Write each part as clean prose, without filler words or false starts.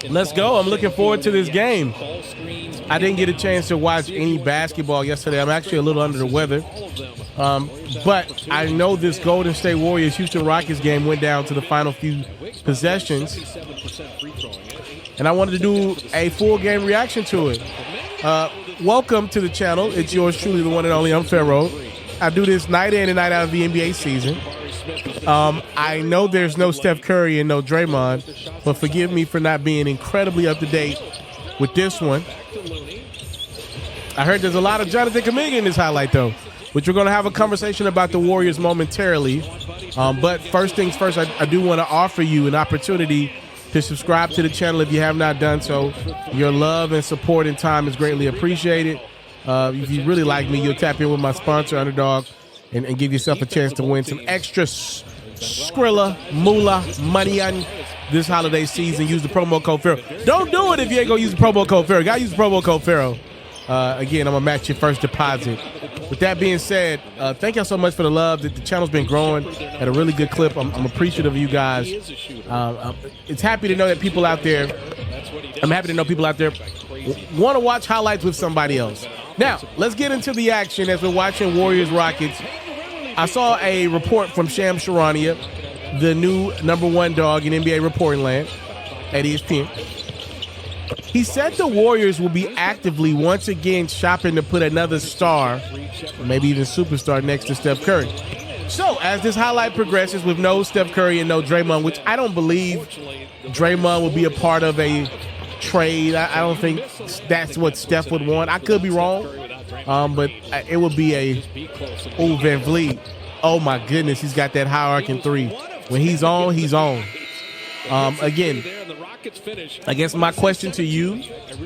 Let's go. I'm looking forward to this game. I didn't get a chance to watch any basketball yesterday. I'm actually a little under the weather. But I know this Golden State Warriors-Houston Rockets game went down to the final few possessions. And I wanted to do a full game reaction to it. Welcome to the channel. It's yours truly, the one and only. I'm Pharaoh. I do this night in and night out of the NBA season. I know there's no Steph Curry and no Draymond, but forgive me for not being incredibly up to date with this one. I heard there's a lot of Jonathan Kaminga in this highlight, though, which we're going to have a conversation about the Warriors momentarily. But first things first, I do want to offer you an opportunity to subscribe to the channel if you have not done so. Your love and support and time is greatly appreciated. If you really like me, you'll tap in with my sponsor, Underdog, and give yourself a chance to win some extra Skrilla, Moolah, money on this holiday season. Use the promo code Pharaoh. Don't do it if you ain't going to use the promo code Pharaoh. Got to use the promo code Pharaoh. Again, I'm going to match your first deposit. With that being said, thank y'all so much for the love. The channel's been growing at a really good clip. I'm appreciative of you guys. It's happy to know that people out there, I'm happy to know people out there want to watch highlights with somebody else. Now, let's get into the action as we're watching Warriors-Rockets. I saw a report from Shams Charania, the new #1 dog in NBA reporting land at ESPN. He said the Warriors will be actively once again shopping to put another star, maybe even superstar, next to Steph Curry. So, as this highlight progresses with no Steph Curry and no Draymond, which I don't believe Draymond will be a part of a trade. I don't think that's what Steph would want. I could be wrong, but it would be a Van Vliet. Oh my goodness, he's got that high arcing three. When he's on, he's on. Again, I guess my question to you,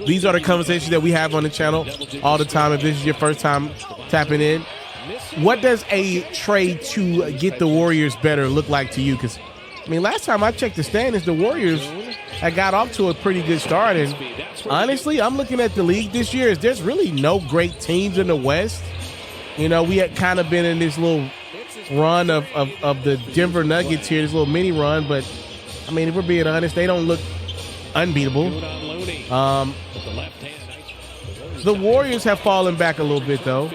these are the conversations that we have on the channel all the time. If this is your first time tapping in, what does a trade to get the Warriors better look like to you? Because, I mean, last time I checked the standings, the Warriors had got off to a pretty good start. And honestly, I'm looking at the league this year. There's really no great teams in the West. You know, we had kind of been in this little run of the Denver Nuggets here, this little mini run. But, I mean, if we're being honest, they don't look unbeatable. The Warriors have fallen back a little bit, though.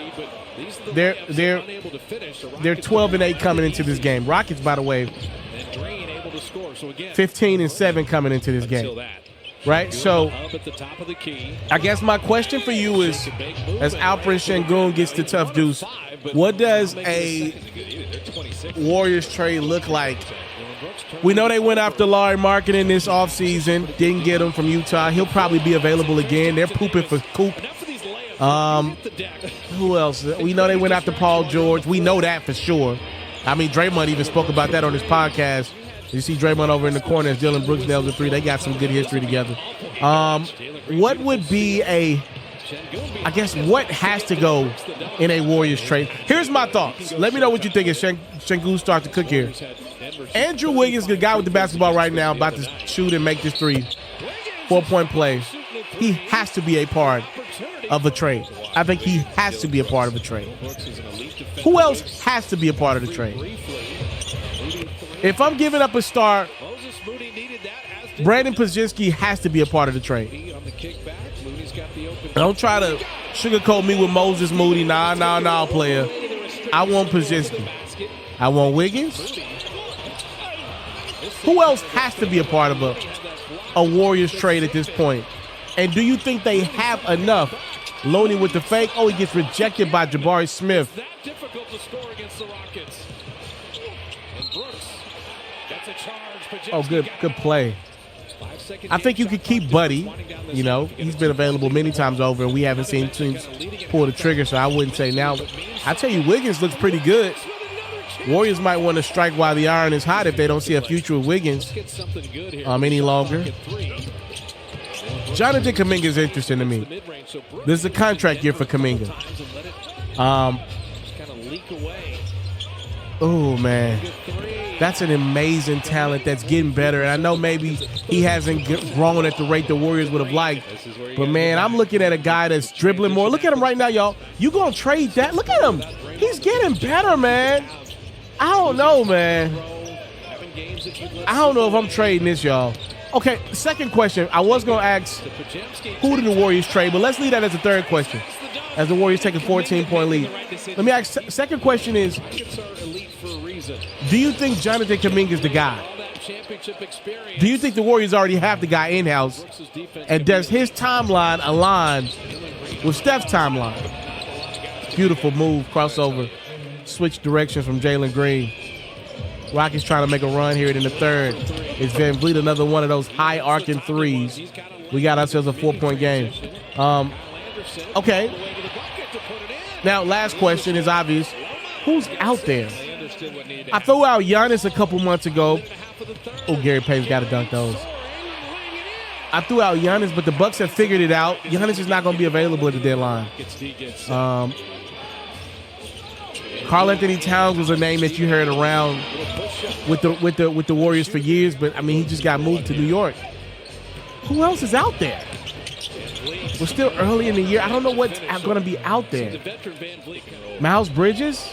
They're 12-8 coming into this game. Rockets, by the way, 15-7 coming into this game. Right? So, I guess my question for you is, as Alperen Sengun gets the tough deuce, what does a Warriors trade look like? We know they went after Larry Marketing this offseason. Didn't get him from Utah. He'll probably be available again. They're pooping for Coop. Who else? We know they went after Paul George. We know that for sure. I mean, Draymond even spoke about that on his podcast. You see Draymond over in the corner as Dylan Brooks nails a three. They got some good history together. What would be I guess what has to go in a Warriors trade? Here's my thoughts. Let me know what you think as Sengun starts to cook here. Andrew Wiggins, the guy with the basketball right now, about to shoot and make this three. 4-point play. He has to be a part of a trade. I think he has to be a part of a trade. Who else has to be a part of the trade? If I'm giving up a star, Brandon Podziemski has to be a part of the trade. Don't try to sugarcoat me with Moses Moody. Nah, player. I want Podziemski. I want Wiggins. Who else has to be a part of a Warriors trade at this point? And do you think they have enough? Loney with the fake. Oh, he gets rejected by Jabari Smith. Oh, good play. I think you could keep Buddy. You know, he's been available many times over, and we haven't seen teams pull the trigger, so I wouldn't say now. I tell you, Wiggins looks pretty good. Warriors might want to strike while the iron is hot if they don't see a future with Wiggins any longer. Jonathan Kaminga is interesting to me. This is a contract year for Kaminga. Oh, man. That's an amazing talent that's getting better. And I know maybe he hasn't grown at the rate the Warriors would have liked. But, man, I'm looking at a guy that's dribbling more. Look at him right now, y'all. You going to trade that? Look at him. He's getting better, man. I don't know, man. I don't know if I'm trading this, y'all. Okay, second question. I was going to ask, who did the Warriors trade? But let's leave that as a third question, as the Warriors take a 14-point lead. Let me ask, second question is, do you think Jonathan Kaminga is the guy? Do you think the Warriors already have the guy in-house? And does his timeline align with Steph's timeline? Beautiful move, crossover, switch directions from Jalen Green. Rockets trying to make a run here in the third. It's Van Vliet, another one of those high arcing threes. We got ourselves a 4-point game. Okay. Now, last question is obvious. Who's out there? I threw out Giannis a couple months ago. Oh, Gary Payne's got to dunk those. I threw out Giannis, but the Bucks have figured it out. Giannis is not going to be available at the deadline. Karl Anthony Towns was a name that you heard around with the Warriors for years, but I mean he just got moved to New York. Who else is out there? We're still early in the year. I don't know what's going to be out there. Miles Bridges?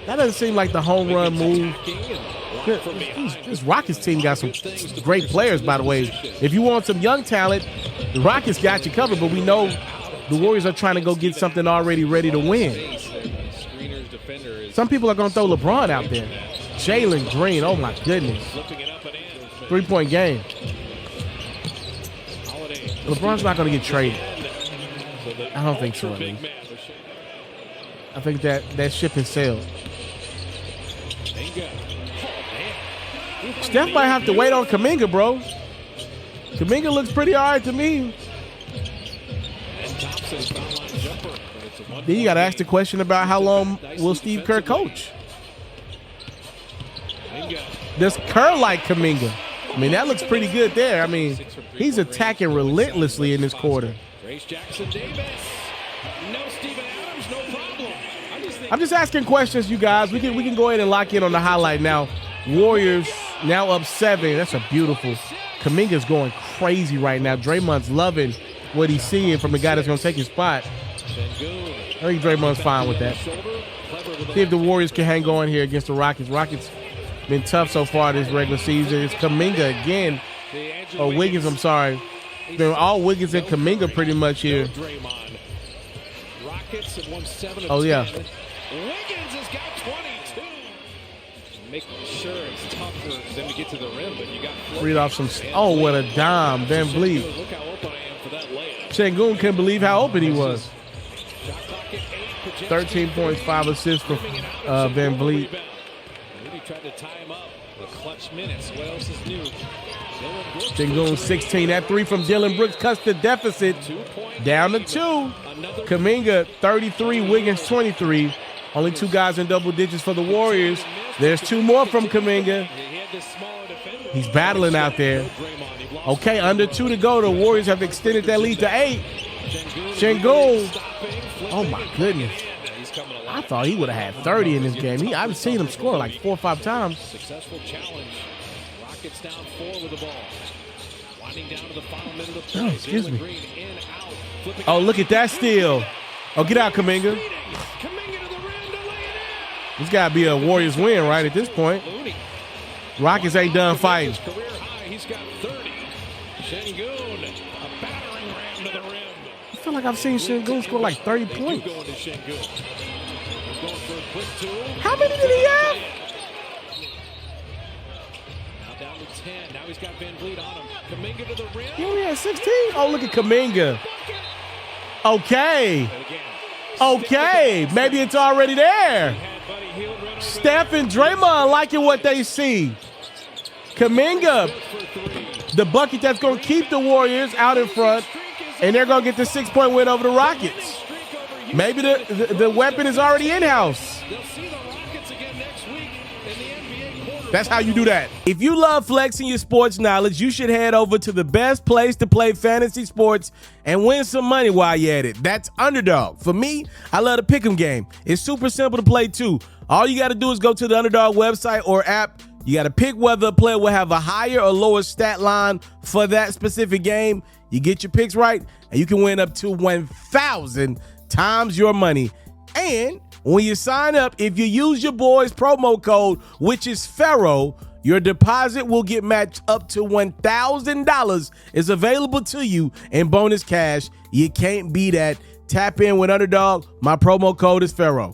That doesn't seem like the home run move. This Rockets team got some great players, by the way. If you want some young talent, the Rockets got you covered, but we know the Warriors are trying to go get something already ready to win. Some people are going to throw LeBron out there. Jalen Green, oh my goodness. 3-point game. LeBron's not going to get traded. I don't think so, at least. I think that ship has sailed. Steph might have to wait on Kaminga, bro. Kaminga looks pretty all right to me. Then you got to ask the question about how long will Steve Kerr coach? Does Kerr like Kaminga? I mean, that looks pretty good there. I mean, he's attacking relentlessly in this quarter. I'm just asking questions, you guys. We can go ahead and lock in on the highlight now. Warriors now up 7. That's a beautiful. Kaminga's going crazy right now. Draymond's loving what he's seeing from the guy that's going to take his spot. I think Draymond's fine with that. See if the Warriors can hang on here against the Rockets. Rockets been tough so far this regular season. It's Kaminga again. Or Wiggins, I'm sorry. They're all Wiggins and Kaminga pretty much here. Oh, yeah. Wiggins has got 22. Making sure it's tough for them to get to the rim, but you got read off some. Oh, what a dime. Van Vliet. Şengün couldn't believe how open he was. 13 points, 5 assists for Van Vliet. Tried to tie him up with clutch minutes. What else is new? Şengün 16. That 3 from Dylan Brooks cuts the deficit down to 2. Kaminga 33, Wiggins 23. Only 2 guys in double digits for the Warriors. There's 2 more from Kaminga. He's battling out there. Okay, under 2 to go. The Warriors have extended that lead to 8. Şengün. Oh, my goodness. I thought he would have had 30 in this game. I've seen him score like 4 or 5 times. Successful challenge. Rockets down 4 with the ball. Winding down to the final minute of play. Oh, excuse me. Oh, look at that steal. Oh, get out, Kaminga. This got to be a Warriors win right at this point. Rockets ain't done fighting. He's got 30. Şengün, a battering ram to the rim. I feel like I've seen Şengün score like 30 points. How many did he have? Now down to 10. Now he's got Van Vliet on him. Kaminga to the rim. He only had 16. Oh, look at Kaminga. Okay. Okay. Maybe it's already there. Steph and Draymond liking what they see. Kaminga, the bucket that's going to keep the Warriors out in front, and they're going to get the 6-point win over the Rockets. Maybe the weapon is already in-house. That's how you do that. If you love flexing your sports knowledge, you should head over to the best place to play fantasy sports and win some money while you're at it. That's Underdog. For me, I love the pick'em game. It's super simple to play too. All you got to do is go to the Underdog website or app. You got to pick whether a player will have a higher or lower stat line for that specific game. You get your picks right, and you can win up to 1,000 times your money. And when you sign up, if you use your boy's promo code, which is Pharaoh, Your deposit will get matched up to $1,000 is available to you in bonus cash. You can't beat that. Tap in with Underdog. My promo code is Pharaoh.